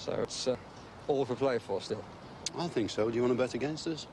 So it's all for play for still. I think so. Do you want to bet against us?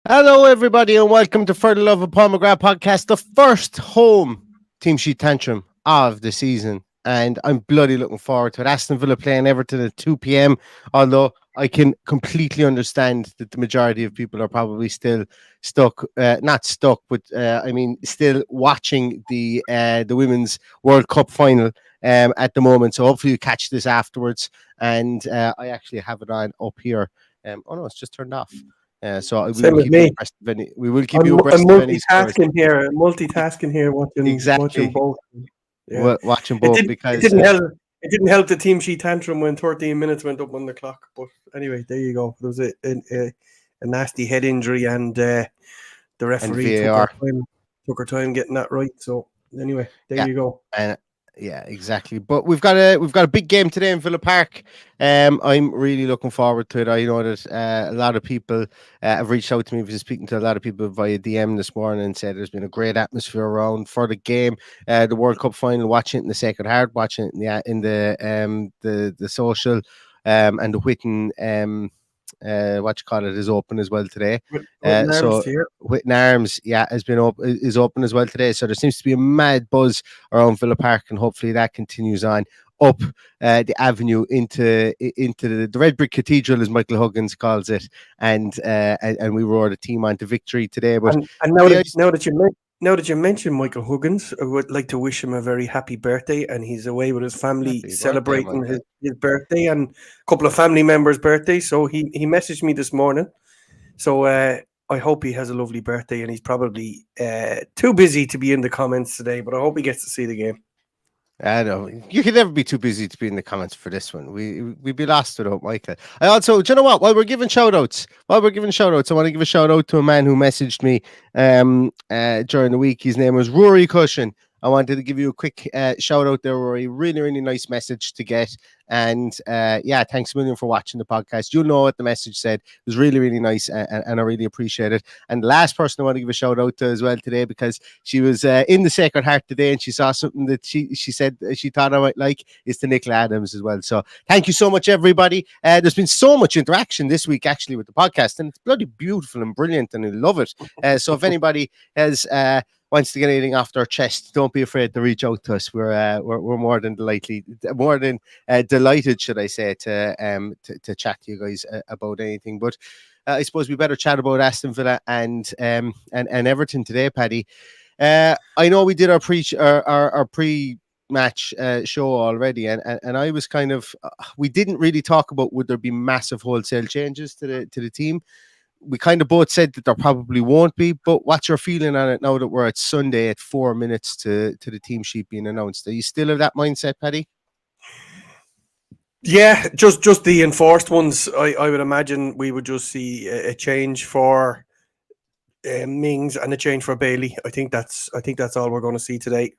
Hello, everybody, and welcome to For the Love of Paul McGrath podcast, the first home team sheet tantrum of the season. And I'm bloody looking forward to it. Aston Villa playing Everton at 2 p.m. Although I can completely understand that the majority of people are probably still stuck, not stuck, but still watching the Women's World Cup final at the moment. So hopefully you catch this afterwards. And I actually have it on up here. Oh no, it's just turned off. So we will keep you abreast of any. We will keep you abreast of any scores. Multitasking here, watching both. Yeah. Watching both because it didn't help the team sheet tantrum when 13 minutes went up on the clock. But anyway, there you go. There was a nasty head injury, and the referee took her time getting that right. So anyway, there you go. Yeah, exactly. But we've got a big game today in Villa Park. I'm really looking forward to it. I know that a lot of people have reached out to me. I was speaking to a lot of people via DM this morning and said there's been a great atmosphere around for the game, the World Cup final. Watching it in the Sacred Heart, watching it in the social, and the Whitten is open as well today. Whitten Arms is open as well today. So there seems to be a mad buzz around Villa Park, and hopefully that continues on up the avenue into the Red Brick Cathedral, as Michael Huggins calls it, and we roar the team on to victory today. But now that you mentioned Michael Huggins, I would like to wish him a very happy birthday, and he's away with his family celebrating his birthday and a couple of family members' birthdays. So he messaged me this morning. So I hope he has a lovely birthday, and he's probably too busy to be in the comments today, but I hope he gets to see the game. I know you can never be too busy to be in the comments for this one. We'd be lost without Michael. I also, do you know what? While we're giving shout outs, I want to give a shout out to a man who messaged me during the week. His name was Rory Cushion. I wanted to give you a quick shout out there, Rory. Really, really nice message to get. And thanks a million for watching the podcast. You'll know what the message said. It was really, really nice, and I really appreciate it. And the last person I want to give a shout out to as well today, because she was in the Sacred Heart today, and she saw something that she said she thought I might like, is to Nicola Adams as well. So thank you so much, everybody. There's been so much interaction this week actually with the podcast, and it's bloody beautiful and brilliant, and I love it. So if anybody has wants to get anything off their chest, don't be afraid to reach out to us. We're more than delighted, should I say, to chat to you guys about anything. But I suppose we better chat about Aston Villa and Everton today, Paddy. I know we did our pre-match show already, and I was kind of we didn't really talk about would there be massive wholesale changes to the team. We kind of both said that there probably won't be, but what's your feeling on it now that we're at Sunday at 4 minutes to the team sheet being announced? Are you still of that mindset, Paddy? Yeah, just the enforced ones. I would imagine we would just see a change for Mings and a change for Bailey. I think that's all we're going to see today.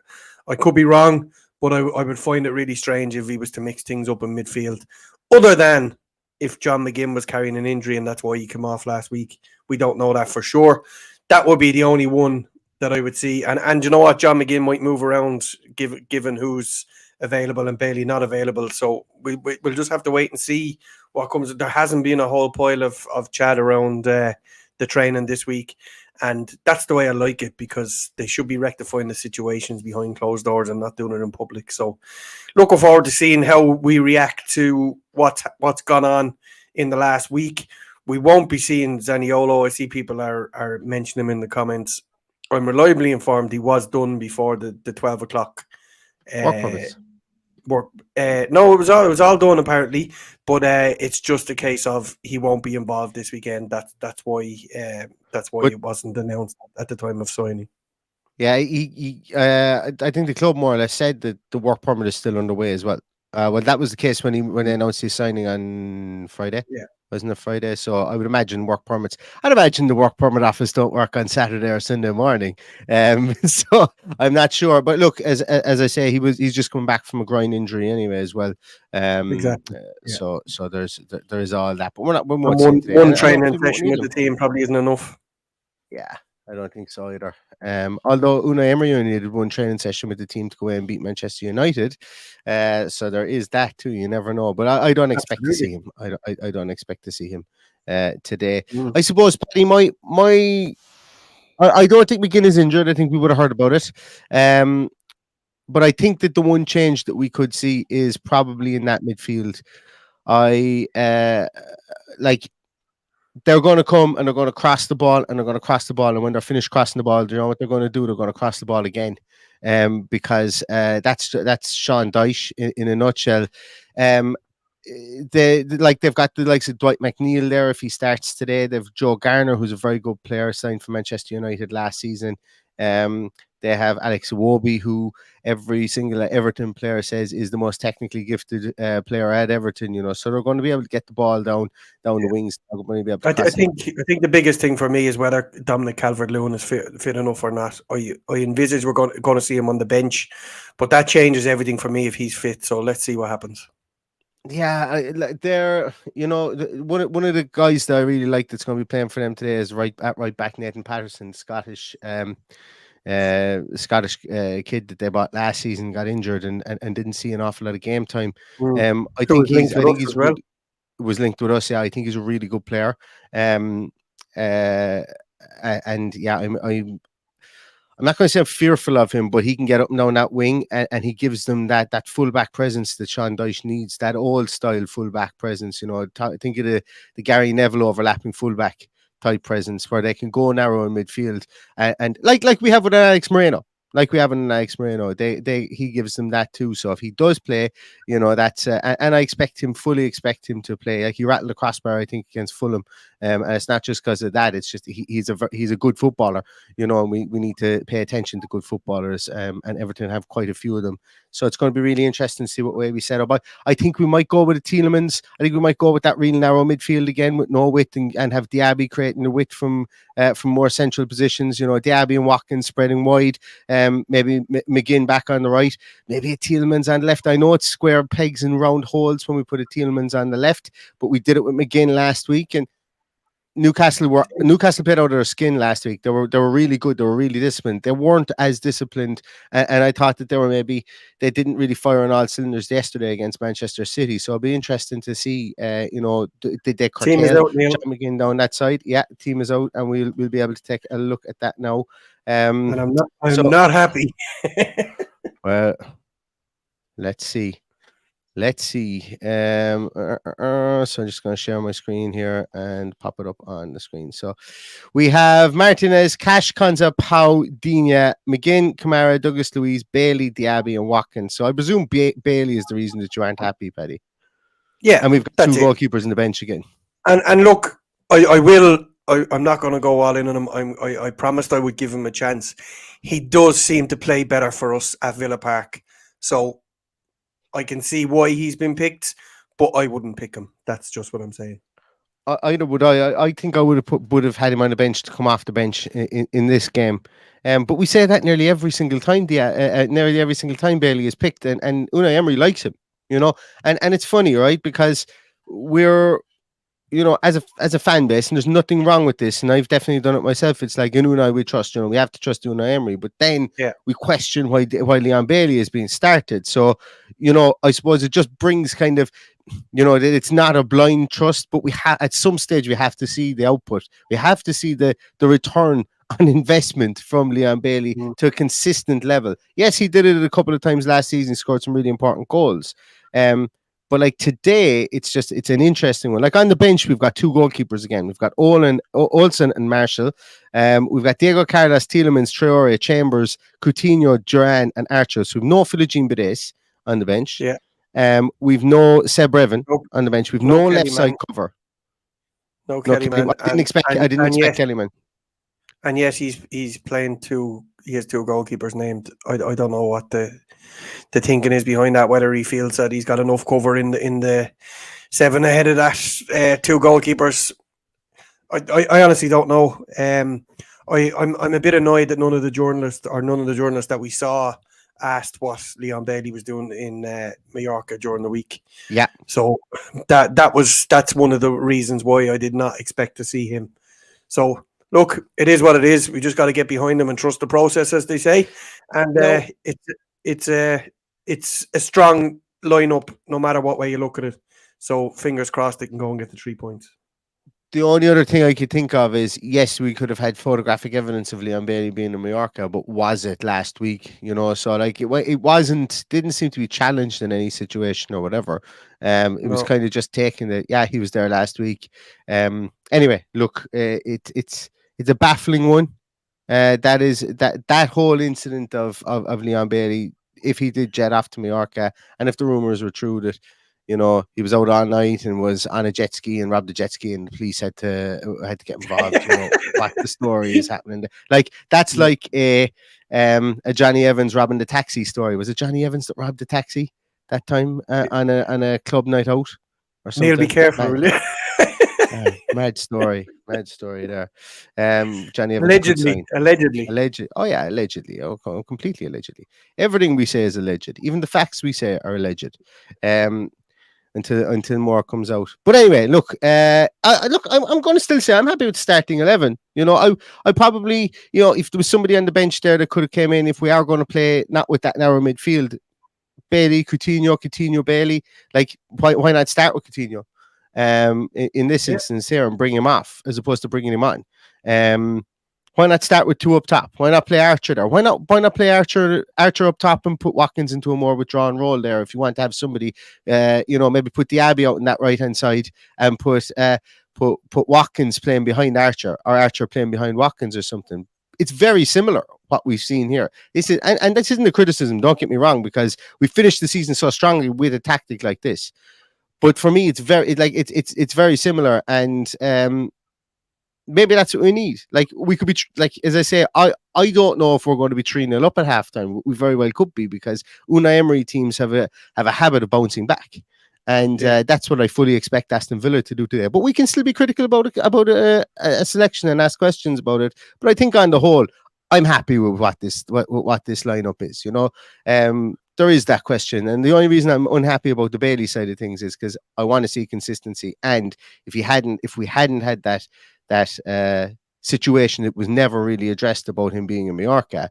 I could be wrong, but I would find it really strange if he was to mix things up in midfield, other than if John McGinn was carrying an injury and that's why he came off last week. We don't know that for sure. That would be the only one that I would see. And you know what? John McGinn might move around given who's available and Bailey not available. So we'll just have to wait and see what comes. There hasn't been a whole pile of chat around the training this week. And that's the way I like it, because they should be rectifying the situations behind closed doors and not doing it in public. So looking forward to seeing how we react to what's gone on in the last week. We won't be seeing Zaniolo. I see people are mentioning him in the comments. I'm reliably informed he was done before the 12 o'clock work. No, it was all done apparently, but it's just a case of he won't be involved this weekend. That's why it wasn't announced at the time of signing. Yeah, I think the club more or less said that the work permit is still underway as well. Well, that was the case when they announced his signing on Friday. wasn't it Friday? So I would imagine work permits. I'd imagine the work permit office don't work on Saturday or Sunday morning. So I'm not sure. But look, as I say, he's just coming back from a groin injury anyway as well. Exactly. Yeah. So there is all that. But we And won't see him today. one And training hopefully we won't session need with him. the team probably isn't enough. Yeah, I don't think so either. Although Unai Emery only needed one training session with the team to go away and beat Manchester United, so there is that too. You never know, but I don't expect to see him. I don't expect to see him today. I suppose, Paddy, I don't think McGinn is injured. I think we would have heard about it. But I think that the one change that we could see is probably in that midfield. They're going to come and they're going to cross the ball and they're going to cross the ball. And when they're finished crossing the ball, do you know what they're going to do? They're going to cross the ball again. Because that's Sean Dyche in a nutshell. They've got the likes of Dwight McNeil there if he starts today. They've Joe Garner, who's a very good player, signed for Manchester United last season. They have Alex Iwobi, who every single Everton player says is the most technically gifted player at Everton. You know, so they're going to be able to get the ball down the wings. They're going to be able to I think the biggest thing for me is whether Dominic Calvert-Lewin is fit enough or not. I envisage we're going to see him on the bench, but that changes everything for me if he's fit. So let's see what happens. Yeah, they're one of the guys that I really like that's going to be playing for them today is right back Nathan Patterson, Scottish kid that they bought last season, got injured and didn't see an awful lot of game time. I think he's was linked with us. Yeah, I think he's a really good player. And yeah, I'm not going to say I'm fearful of him, but he can get up and down that wing, and he gives them that fullback presence that Sean Dyche needs, that old style fullback presence. You know, think of the Gary Neville overlapping fullback type presence where they can go narrow in midfield, and like we have with Alex Moreno. He gives them that too. So if he does play, that's and I fully expect him to play. Like he rattled the crossbar, I think, against Fulham, and it's not just because of that. It's just he's a good footballer, and we need to pay attention to good footballers. And Everton have quite a few of them. So it's going to be really interesting to see what way we set up. I think we might go with the Tielemans. I think we might go with that real narrow midfield again with no width and have Diaby creating the width from more central positions. Diaby and Watkins spreading wide. Maybe McGinn back on the right. Maybe a Tielemans on the left. I know it's square pegs and round holes when we put a Tielemans on the left, but we did it with McGinn last week, and Newcastle played out of their skin last week. They were really good. They were really disciplined. They weren't as disciplined, and I thought that they didn't really fire on all cylinders yesterday against Manchester City. So it'll be interesting to see. Did they curtail John McGinn down that side? Yeah, the team is out, and we'll be able to take a look at that now. And I'm not happy. Well, let's see. So I'm just going to share my screen here and pop it up on the screen. So we have Martinez, Cash, Konza, Pau, Digne, McGinn, Kamara, Douglas Luiz, Bailey, Diaby, and Watkins. So I presume Bailey is the reason that you aren't happy, Paddy. Yeah, and we've got two goalkeepers in the bench again. And look, I'm not going to go all in on him. I promised I would give him a chance. He does seem to play better for us at Villa Park. So I can see why he's been picked, but I wouldn't pick him. That's just what I'm saying. Either would I. I think I would have had him on the bench to come off the bench in this game. But we say that nearly every single time. Nearly every single time Bailey is picked, and Unai Emery likes him. And it's funny, right? Because we're, as a fan base, and there's nothing wrong with this, and I've definitely done it myself. It's like in Unai we trust, we have to trust Unai Emery, but then we question why Leon Bailey is being started. So, I suppose it just brings kind of, that it's not a blind trust, but we have at some stage we have to see the output. We have to see the return on investment from Leon Bailey to a consistent level. Yes, he did it a couple of times last season, scored some really important goals. But like today, it's an interesting one. Like on the bench, we've got two goalkeepers again. We've got Olsen and Marshall. We've got Diego Carlos, Tielemans, Traore, Chambers, Coutinho, Duran, and Archer. So we've no Philogene Bides on the bench. Yeah. We've no Seb Revan on the bench. We've no left side cover. No Kellyman. I didn't expect Kellyman. And yes, he's playing two. He has two goalkeepers named. I don't know what the thinking is behind that. Whether he feels that he's got enough cover in the 7 ahead of that, 2 goalkeepers. I honestly don't know. I'm a bit annoyed that none of the journalists that we saw asked what Leon Bailey was doing in Mallorca during the week. Yeah. So that's one of the reasons why I did not expect to see him. So look, it is what it is. We just got to get behind them and trust the process, as they say. And it's a strong lineup, no matter what way you look at it. So fingers crossed they can go and get the 3 points. The only other thing I could think of is, yes, we could have had photographic evidence of Leon Bailey being in Mallorca, but was it last week? So like it didn't seem to be challenged in any situation or whatever. It was kind of just taking that. Yeah, he was there last week. Anyway, look, it's a baffling one. That whole incident of Leon Bailey, if he did jet off to Mallorca, and if the rumors were true that, he was out all night and was on a jet ski and robbed a jet ski, and the police had to get involved. What the story is happening there. Like that's like a Johnny Evans robbing the taxi story. Was it Johnny Evans that robbed the taxi that time on a club night out or something? Neil, be careful, really. Mad story there. Johnny Evans allegedly. Oh yeah, allegedly. Oh, completely allegedly. Everything we say is alleged. Even the facts we say are alleged. Until more comes out. But anyway, look, I'm going to still say I'm happy with starting 11. I probably, if there was somebody on the bench there that could have came in, if we are going to play not with that narrow midfield, Bailey, Coutinho, Bailey, like why not start with Coutinho? In this instance here and bring him off as opposed to bringing him on. Why not start with 2 up top? Why not play Archer there? Why not play Archer up top and put Watkins into a more withdrawn role there? If you want to have somebody, maybe put Diaby out in that right hand side and put Watkins playing behind Archer, or Archer playing behind Watkins or something. It's very similar what we've seen here. This is and this isn't a criticism. Don't get me wrong, because we finished the season so strongly with a tactic like this. But for me, it's very similar, and maybe that's what we need. Like we could be as I say, I don't know if we're going to be 3-0 up at halftime. We very well could be, because Unai Emery teams have a habit of bouncing back, and that's what I fully expect Aston Villa to do today. But we can still be critical about a selection and ask questions about it. But I think on the whole, I'm happy with what this lineup is. There is that question, and the only reason I'm unhappy about the Bailey side of things is because I want to see consistency. And if we hadn't had that situation that was never really addressed about him being in Mallorca,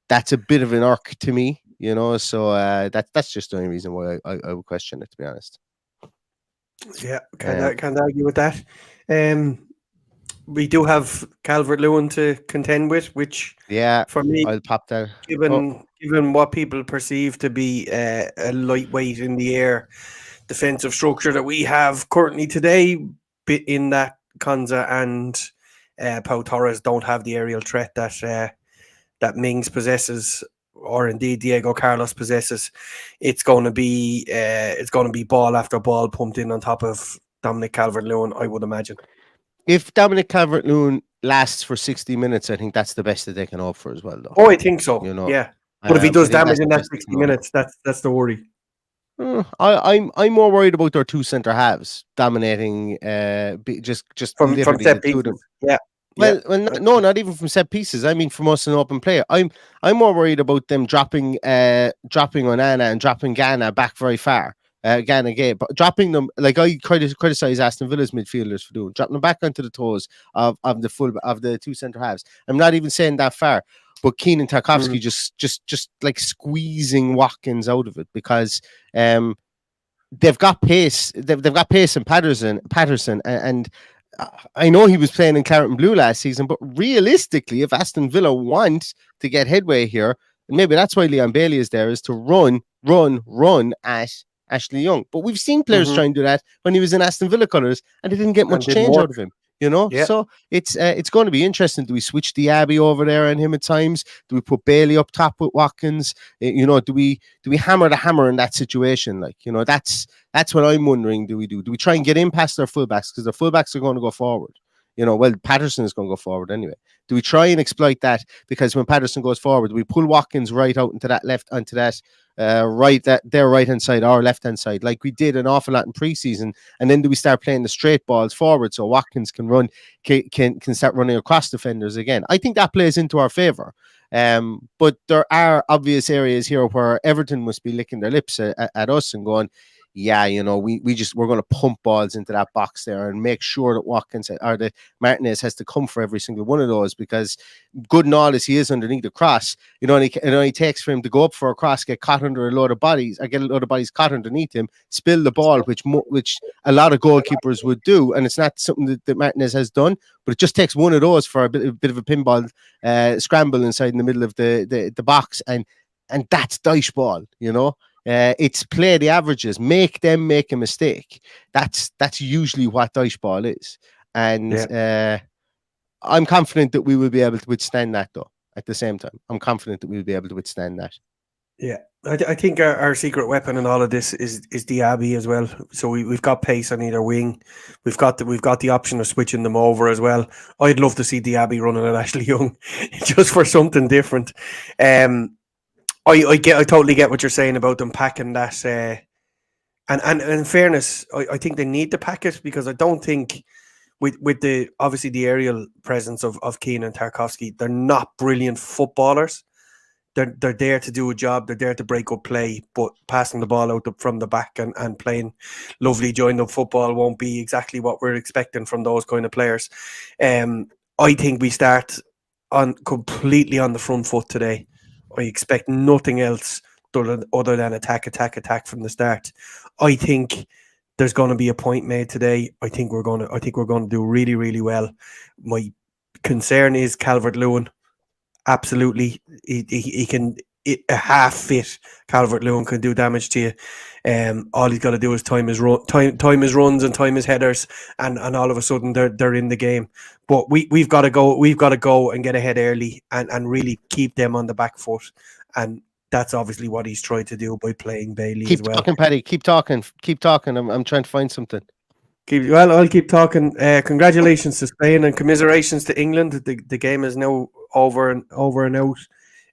that's a bit of an irk to me, So that's just the only reason why I would question it, to be honest. Yeah, can't argue with that. We do have Calvert-Lewin to contend with, which for me, I'll pop that. Given what people perceive to be a lightweight in the air defensive structure that we have currently today, in that Konza and Pau Torres don't have the aerial threat that Mings possesses, or indeed Diego Carlos possesses. It's going to be ball after ball pumped in on top of Dominic Calvert-Lewin, I would imagine. If Dominic Calvert-Lewin lasts for 60 minutes, I think that's the best that they can hope for as well, though. Oh, I think so. Yeah. But if he does damage in that 60 minutes, that's the worry. I'm more worried about their 2 centre halves dominating, just from set pieces. Yeah. Well, no, not even from set pieces. I mean, from us in open play. I'm more worried about them dropping Onana and dropping Ghana back very far. Ghana Gay, but dropping them, like I criticize Aston Villa's midfielders for doing, dropping them back onto the toes of the 2 centre halves. I'm not even saying that far. But Keenan Tarkowski just like squeezing Watkins out of it, because they've got pace. They've got pace in Patterson, and I know he was playing in Claret and Blue last season. But realistically, if Aston Villa want to get headway here, and maybe that's why Leon Bailey is there, is to run at Ashley Young. But we've seen players try and do that when he was in Aston Villa colours, and they didn't get much change out of him. So it's going to be interesting. Do we switch Diaby over there on him at times? Do we put Bailey up top with Watkins? Do we hammer the hammer in that situation? That's what I'm wondering. Do we try and get in past their fullbacks, because their fullbacks are going to go forward? well, Patterson is going to go forward anyway. Do we try and exploit that? Because when Patterson goes forward, we pull Watkins right out into that their right hand side or left hand side, like we did an awful lot in preseason. And then do we start playing the straight balls forward so Watkins can run, can start running across defenders again? I think that plays into our favour. But there are obvious areas here where Everton must be licking their lips at us and going, yeah, we're going to pump balls into that box there and make sure that Watkins or the Martinez has to come for every single one of those, because good and all as he is underneath the cross, it only takes for him to go up for a cross, get caught under a load of bodies, or get a load of bodies caught underneath him, spill the ball, which a lot of goalkeepers would do, and it's not something that Martinez has done, but it just takes one of those for a bit of a pinball scramble inside in the middle of the box, and that's dice ball, it's play the averages, make them make a mistake. That's usually what dice ball is. And I'm confident that we will be able to withstand that, though. At the same time, I'm confident that we'll be able to withstand that. Yeah, I think our secret weapon in all of this is Diaby as well. So we've got pace on either wing. We've got the option of switching them over as well. I'd love to see Diaby running at Ashley Young just for something different. I totally get what you're saying about them packing that. And in fairness, I think they need to pack it, because I don't think with the obviously the aerial presence of Keane and Tarkowski, they're not brilliant footballers. They're there to do a job. They're there to break up play, but passing the ball out from the back and playing lovely joined up football won't be exactly what we're expecting from those kind of players. I think we start completely on the front foot today. I expect nothing else other than attack from the start. I think there's going to be a point made today. I think we're going to do really, really well. My concern is Calvert-Lewin. Absolutely, he can. A half fit Calvert-Lewin can do damage to you. All he's got to do is time his runs and time his headers, and all of a sudden they're in the game. But we've got to go and get ahead early and really keep them on the back foot, and that's obviously what he's trying to do by playing Bailey as well. Keep talking, Paddy. Keep talking. I'm trying to find something. I'll keep talking. Congratulations to Spain and commiserations to England. The game is now over and out.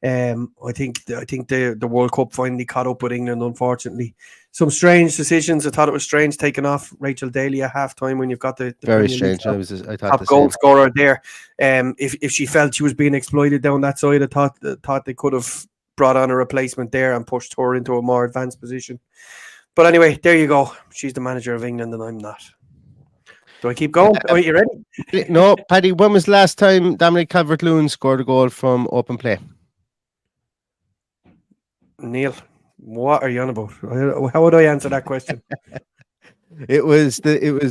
I think the World Cup finally caught up with England, unfortunately. Some strange decisions. I thought it was strange taking off Rachel Daly at half-time when you've got the very strange. I thought top goal scorer there. If she felt she was being exploited down that side, I thought they could have brought on a replacement there and pushed her into a more advanced position. But anyway, there you go. She's the manager of England and I'm not. Do I keep going? Are you ready? No, Paddy, when was the last time Dominic Calvert-Lewin scored a goal from open play? Neil, what are you on about? How would I answer that question? It was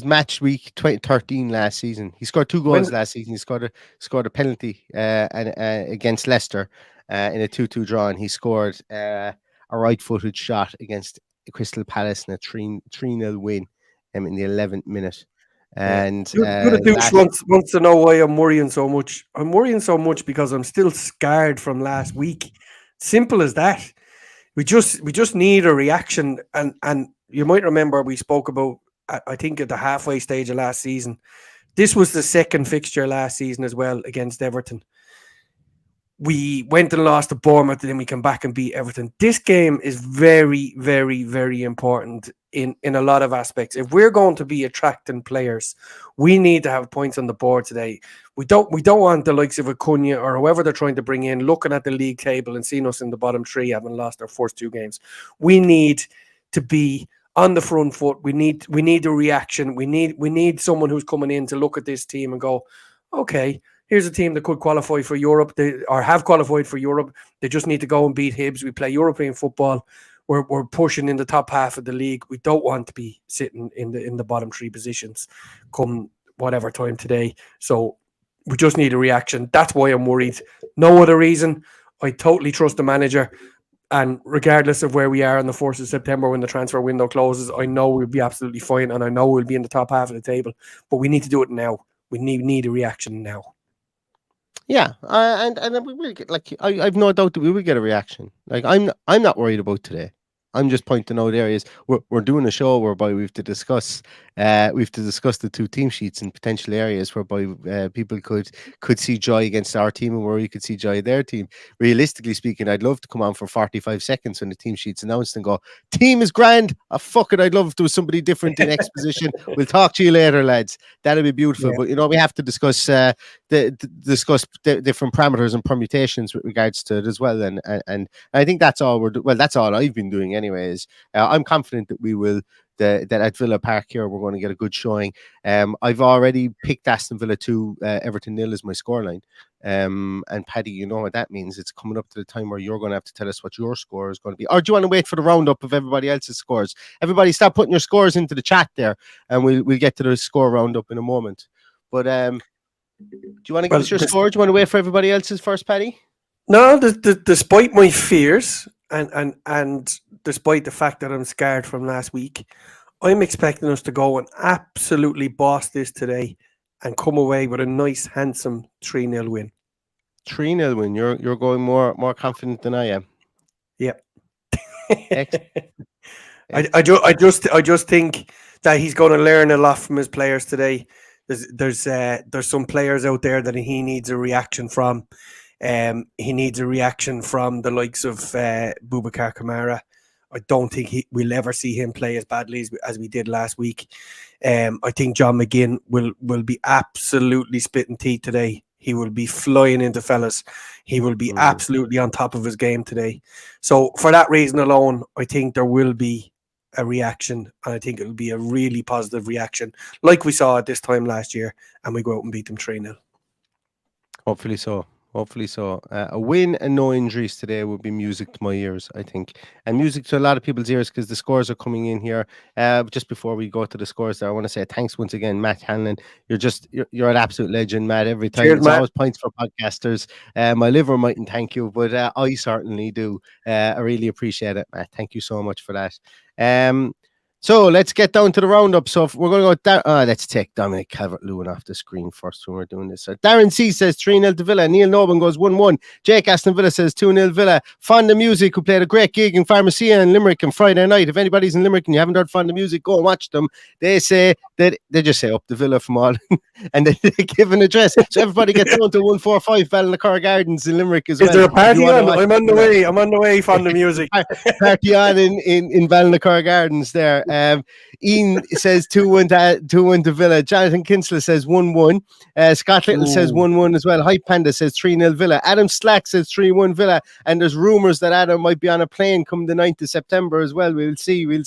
match week 2013 last season. He scored 2 goals last season. He scored a penalty against Leicester in a 2-2 draw, and he scored a right-footed shot against Crystal Palace in a 3-0 win in the 11th minute. And wants to know why I'm worrying so much. I'm worrying so much because I'm still scarred from last week. Simple as that. We just need a reaction, and you might remember we spoke about, I think, at the halfway stage of last season. This was the second fixture last season as well against Everton. We went and lost to Bournemouth, and then we come back and beat Everton. This game is very, very, very important in a lot of aspects. If we're going to be attracting players, we need to have points on the board today. We don't want the likes of Acuna or whoever they're trying to bring in looking at the league table and seeing us in the bottom 3, having lost our first 2 games. We need to be on the front foot. We need a reaction. We need someone who's coming in to look at this team and go, okay, here's a team that could qualify for Europe, or have qualified for Europe. They just need to go and beat Hibs. We play European football. We're pushing in the top half of the league. We don't want to be sitting in the bottom 3 positions come whatever time today. So we just need a reaction. That's why I'm worried. No other reason. I totally trust the manager. And regardless of where we are on the 4th of September when the transfer window closes, I know we'll be absolutely fine, and I know we'll be in the top half of the table. But we need to do it now. We need a reaction now. Yeah, and then we will get, like, I've no doubt that we will get a reaction. Like, I'm not worried about today. I'm just pointing out areas. We're doing a show whereby we have to discuss the two team sheets and potential areas whereby people could see joy against our team and where we could see joy their team. Realistically speaking, I'd love to come on for 45 seconds when the team sheet's announced and go, team is grand. Fuck it, I'd love if there was somebody different in X position. We'll talk to you later, lads. That'd be beautiful. Yeah. But you know, we have to discuss discuss the different parameters and permutations with regards to it as well. And I think that's all that's all I've been doing anyways. I'm confident that we will that at Villa Park here we're going to get a good showing. I've already picked Aston Villa 2, Everton 0 as my scoreline. And Paddy, you know what that means. It's coming up to the time where you're going to have to tell us what your score is going to be. Or do you want to wait for the roundup of everybody else's scores? Everybody start putting your scores into the chat there, and we'll get to the score roundup in a moment. But do you want to give us your score? Do you want to wait for everybody else's first, Paddy? No, despite my fears and despite the fact that I'm scarred from last week, I'm expecting us to go and absolutely boss this today and come away with a nice, handsome 3-0 win. 3-0 win. You're going more confident than I am. Yep. I just think that he's going to learn a lot from his players today. There's some players out there that he needs a reaction from. He needs a reaction from the likes of Boubacar Kamara. I don't think we'll ever see him play as badly as we did last week. I think John McGinn will be absolutely spitting teeth today. He will be flying into fellas. He will be absolutely on top of his game today. So for that reason alone, I think there will be a reaction, and I think it will be a really positive reaction, like we saw at this time last year, and we go out and beat them 3-0. Hopefully so. Hopefully so. A win and no injuries today would be music to my ears, I think. And music to a lot of people's ears because the scores are coming in here. Just before we go to the scores there, I want to say thanks once again, Matt Hanlon. You're an absolute legend, Matt. Every time. Cheers, it's Matt. Always points for podcasters. My liver mightn't thank you, but I certainly do. I really appreciate it, Matt. Thank you so much for that. So let's get down to the roundup. So if we're going to go down, let's take Dominic Calvert-Lewin off the screen first when we're doing this. So Darren C says 3-0 to Villa. Neil Noban goes 1-1. Jake Aston Villa says 2-0 Villa. Fonda Music, who played a great gig in Pharmacia in Limerick on Friday night. If anybody's in Limerick and you haven't heard Fonda Music, go and watch them. They say that they just say up the Villa from all and they give an address. So everybody gets down to 145 Ballinacor Gardens in Limerick as well. Is there a party on? I'm on the way. I'm on the way, Fonda Music. Party on in Ballinacor Gardens there. Ian says 2-1 to Villa. Jonathan Kinsler says 1-1. Scott Little says 1-1 as well. Hype Panda says 3-0 Villa. Adam Slack says 3-1 Villa. And there's rumours that Adam might be on a plane come the 9th of September as well. We'll see. You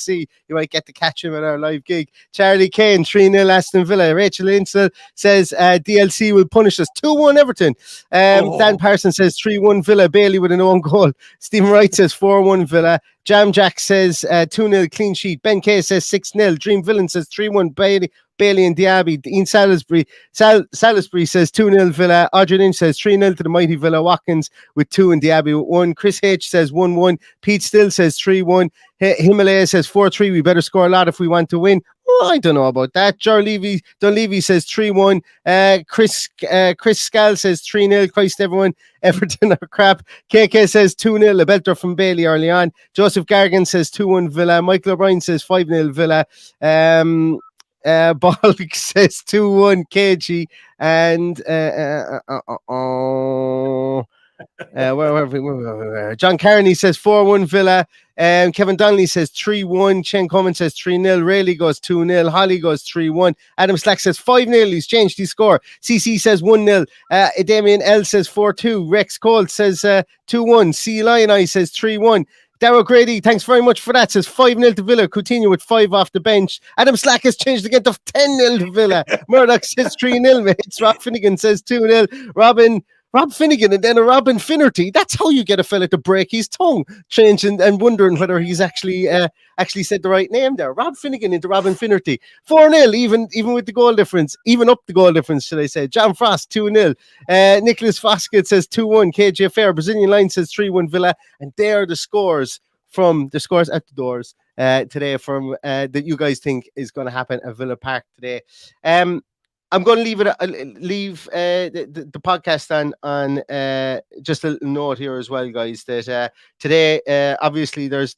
might get to catch him at our live gig. Charlie Kane 3-0 Aston Villa. Rachel Insel says DLC will punish us. 2-1 Everton. Dan Parsons says 3-1 Villa. Bailey with an own goal. Stephen Wright says 4-1 Villa. Jam Jack says 2-0 clean sheet. Ben K says 6-0. Dream Villain says 3-1 Bailey and Diaby. Ian Salisbury says 2-0 Villa. Audrey Lynch says 3-0 to the mighty Villa. Watkins with 2 and Diaby with 1. Chris H says 1-1. Pete Still says 3-1. Himalaya says 4-3. We better score a lot if we want to win. Oh, I don't know about that. Dunleavy says 3-1. Chris Scal says 3-0. Christ, everyone. Everton are crap. KK says 2-0. A belter from Bailey early on. Joseph Gargan says 2-1 Villa. Michael O'Brien says 5-0 Villa. Bollock says 2-1 KG. And John Carney says 4-1 Villa. Kevin Donnelly says 3-1. Shane Coleman says 3-0. Rayleigh goes 2-0. Holly goes 3-1. Adam Slack says 5-0. He's changed his score. CC says 1-0. Damien L says 4-2. Rex Cole says 2-1. C Lion Eye says 3-1. Darrow Grady, thanks very much for that. Says 5-0 to Villa. Coutinho with 5 off the bench. Adam Slack has changed again to 10-0 to Villa. Murdoch says 3-0, mates. Rob Finnegan says 2-0. Rob Finnegan and then a Robin Finnerty. That's how you get a fella to break his tongue, changing and wondering whether he's actually said the right name there. Rob Finnegan into Robin Finnerty. 4-0, even with the goal difference, even up the goal difference, should I say. John Frost, 2-0. Nicholas Foskett says 2-1. KJ Fair, Brazilian Line says 3-1 Villa. And there are the scores at the doors today from that you guys think is going to happen at Villa Park today. I'm going to leave the podcast on just a little note here as well, guys. That today, obviously, there's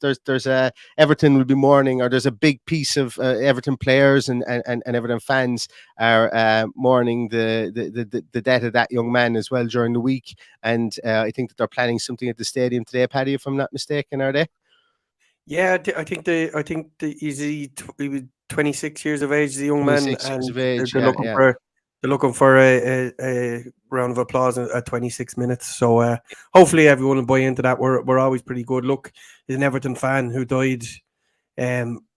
Everton will be mourning, or there's a big piece of Everton players and Everton fans are mourning the death of that young man as well during the week. And I think that they're planning something at the stadium today, Paddy, if I'm not mistaken, are they? Yeah, I think he was 26 years of age, the young man, 26 years and of age. they're looking for a round of applause at 26 minutes. So hopefully everyone will buy into that. We're always pretty good. Look, he's an Everton fan who died,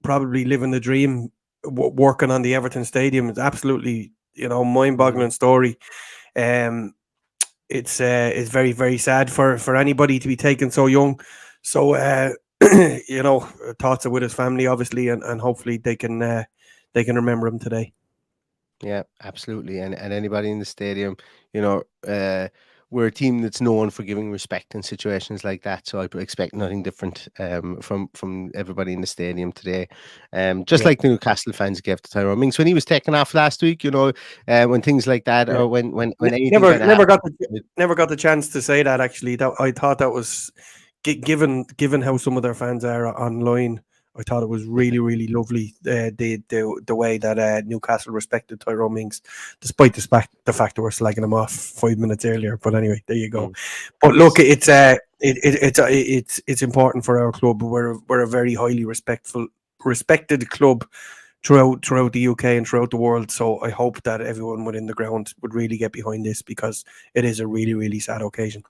probably living the dream, working on the Everton stadium. It's absolutely mind-boggling story. It's very, very sad for anybody to be taken so young. So thoughts are with his family, obviously, and hopefully they can remember him today. Yeah, absolutely. And anybody in the stadium, we're a team that's known for giving respect in situations like that. So I expect nothing different from everybody in the stadium today. Like the Newcastle fans gave to Tyrone Mings when he was taken off last week, when things like that, or when anything never got the chance to say that, actually. That I thought that was given how some of their fans are online. I thought it was really, really lovely, the way that Newcastle respected Tyrone Mings, despite the fact that we're slagging him off 5 minutes earlier. But anyway, there you go. But look, it's important for our club. We're a very highly respected club throughout the UK and throughout the world. So I hope that everyone within the ground would really get behind this, because it is a really, really sad occasion.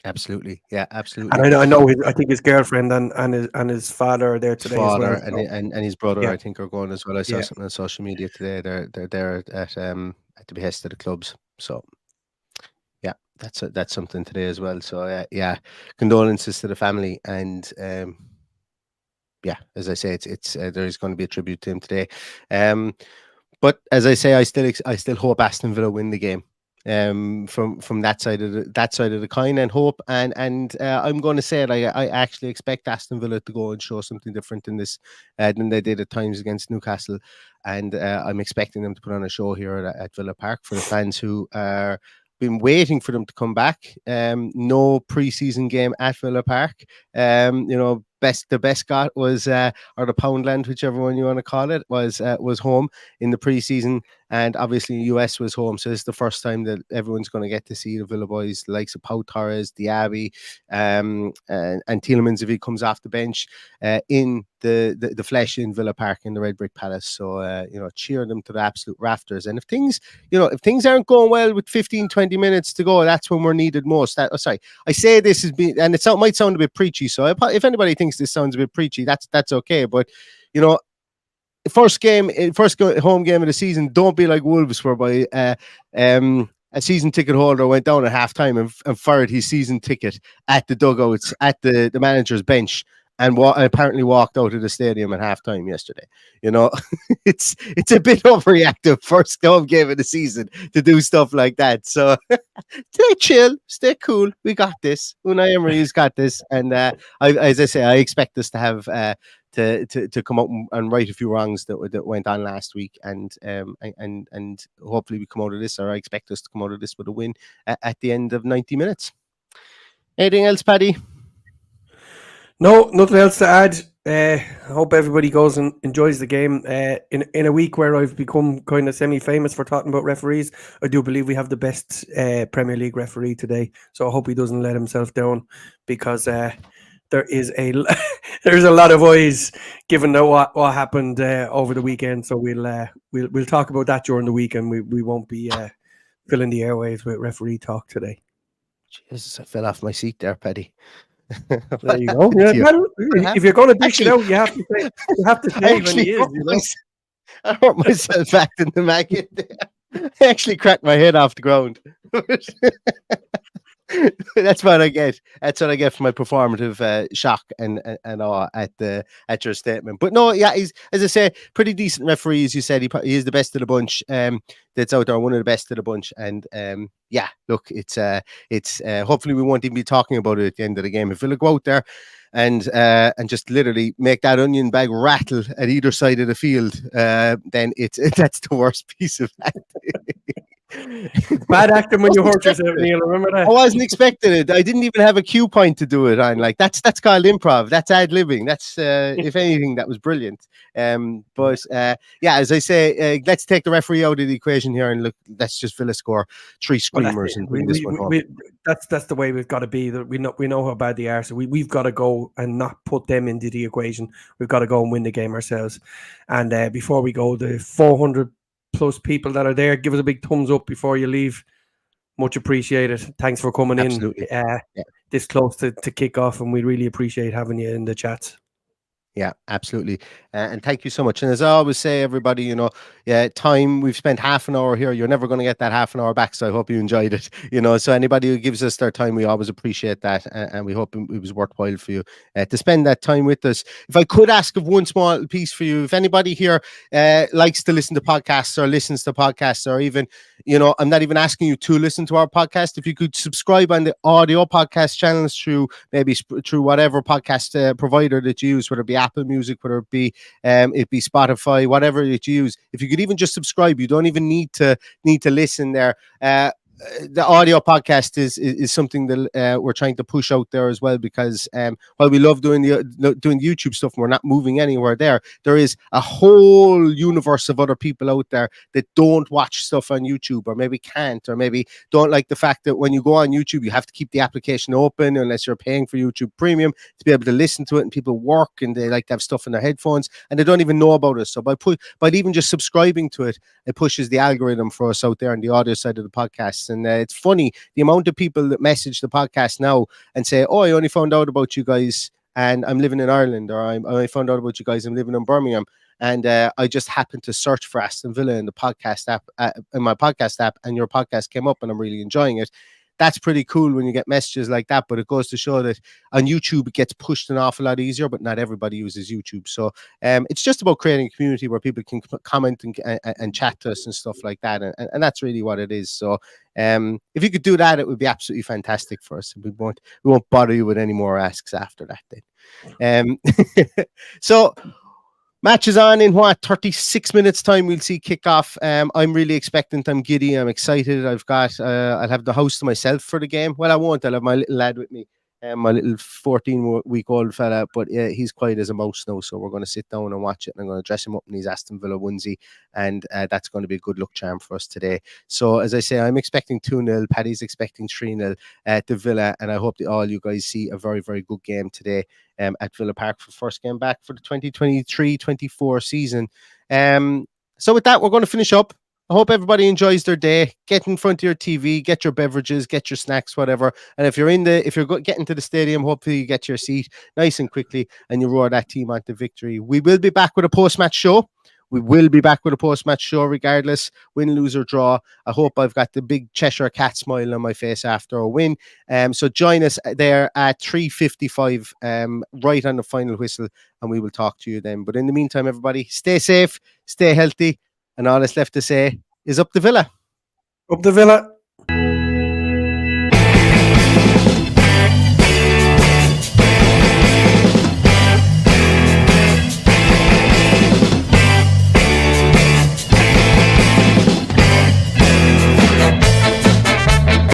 Absolutely, yeah, absolutely. And I know. I think his girlfriend and his father are there today as well. And his brother, I think, are going as well. I saw something on social media today. They're there at the behest of the clubs. So yeah, that's something today as well. So yeah, condolences to the family, and yeah, as I say, it's there is going to be a tribute to him today. But as I say, I still hope Aston Villa win the game. From that side of the coin, and hope and I'm going to say it. I actually expect Aston Villa to go and show something different in this than they did at times against Newcastle, and I'm expecting them to put on a show here at Villa Park for the fans who are been waiting for them to come back. No preseason game at Villa Park. The best got was or the Poundland, whichever one you want to call it, was home in the preseason, and obviously US was home. So this is the first time that everyone's going to get to see the Villa boys, the likes of Pau Torres, Diaby, and Tielemans if he comes off the bench in the flesh in Villa Park in the Red Brick Palace. So cheer them to the absolute rafters. And if things aren't going well with 15-20 minutes to go, that's when we're needed most. I say this and it might sound a bit preachy, so if anybody thinks this sounds a bit preachy, that's okay. But first home game of the season, don't be like Wolves, whereby a season ticket holder went down at halftime and fired his season ticket at the dugouts at the manager's bench, and apparently walked out of the stadium at halftime yesterday. It's a bit overreactive first home game of the season to do stuff like that. So stay chill, stay cool. We got this. Unai Emery's got this, and as I say, I expect us to have to come up and right a few wrongs that went on last week, and hopefully we come out of this, or I expect us to come out of this with a win at the end of 90 minutes. Anything else, Paddy? No, nothing else to add. I hope everybody goes and enjoys the game. In a week where I've become kind of semi-famous for talking about referees, I do believe we have the best Premier League referee today. So I hope he doesn't let himself down, because there's a lot of eyes given what happened over the weekend. So we'll talk about that during the week, and we won't be filling the airwaves with referee talk today. Jesus, I fell off my seat there, Paddy. There you go. If you're going to dish it out, you have to say when he is. I hurt myself acting the maggot there. I actually cracked my head off the ground. That's what I get. That's what I get for my performative shock and awe at your statement. But no, yeah, he's, as I say, pretty decent referee. As you said, he is the best of the bunch. That's out there, one of the best of the bunch. And yeah, look, it's hopefully we won't even be talking about it at the end of the game. If we'll go out there and just literally make that onion bag rattle at either side of the field, then that's the worst piece of acting. Bad acting when you hurt yourself, Expected it. Neil. Remember that? I wasn't expecting it. I didn't even have a cue point to do it on. Like that's called improv. That's ad-libbing. That's if anything, that was brilliant. But yeah, as I say, let's take the referee out of the equation here and look. Let's just Villa score 3 screamers and bring this one home. That's the way we've got to be. We know how bad they are, so we've got to go and not put them into the equation. We've got to go and win the game ourselves. And before we go, the 400 plus people that are there, give us a big thumbs up before you leave. Much appreciated. Thanks for coming Absolutely. in this close to kick off, and we really appreciate having you in the chats. Yeah, absolutely. And thank you so much. And as I always say, everybody, time, we've spent half an hour here. You're never going to get that half an hour back. So I hope you enjoyed it. So anybody who gives us their time, we always appreciate that. And we hope it was worthwhile for you to spend that time with us. If I could ask of one small piece for you, if anybody here likes to listen to podcasts or listens to podcasts, or even, I'm not even asking you to listen to our podcast. If you could subscribe on the audio podcast channels through whatever podcast provider that you use, whether it be Apple Music, whether it be Spotify, whatever that you use. If you could even just subscribe, you don't even need to listen there. The audio podcast is something that we're trying to push out there as well, because while we love doing the YouTube stuff, we're not moving anywhere there. There is a whole universe of other people out there that don't watch stuff on YouTube, or maybe can't, or maybe don't like the fact that when you go on YouTube, you have to keep the application open unless you're paying for YouTube Premium to be able to listen to it. And people work and they like to have stuff in their headphones and they don't even know about it. So by even just subscribing to it, it pushes the algorithm for us out there on the audio side of the podcast. And it's funny, the amount of people that message the podcast now and say, oh, I only found out about you guys and I'm living in Ireland, or I only found out about you guys, I'm living in Birmingham. And I just happened to search for Aston Villa in the podcast app, in my podcast app, and your podcast came up and I'm really enjoying it. That's pretty cool when you get messages like that, but it goes to show that on YouTube it gets pushed an awful lot easier, but not everybody uses YouTube. So it's just about creating a community where people can comment and chat to us and stuff like that, and that's really what it is. So if you could do that, it would be absolutely fantastic for us. We won't bother you with any more asks after that then. So match is on in 36 minutes time. We'll see kickoff. I'm really expectant. I'm giddy. I'm excited. I'll have the house to myself for the game. Well, I won't. I'll have my little lad with me, my little 14-week-old fella. But yeah, he's quiet as a mouse now. So we're going to sit down and watch it. And I'm going to dress him up in his Aston Villa onesie. And that's going to be a good luck charm for us today. So as I say, I'm expecting 2-0. Paddy's expecting 3-0 to Villa. And I hope that all you guys see a very, very good game today at Villa Park for first game back for the 2023-24 season. So with that, we're going to finish up. I hope everybody enjoys their day. Get in front of your TV, get your beverages, get your snacks, whatever. And if you're getting to the stadium, hopefully you get your seat nice and quickly and you roar that team onto victory. We will be back with a post-match show. Regardless, win, lose or draw. I hope I've got the big Cheshire cat smile on my face after a win. So join us there at 3:55, right on the final whistle, and we will talk to you then. But in the meantime, everybody, stay safe, stay healthy, and all that's left to say is up the Villa. Up the Villa.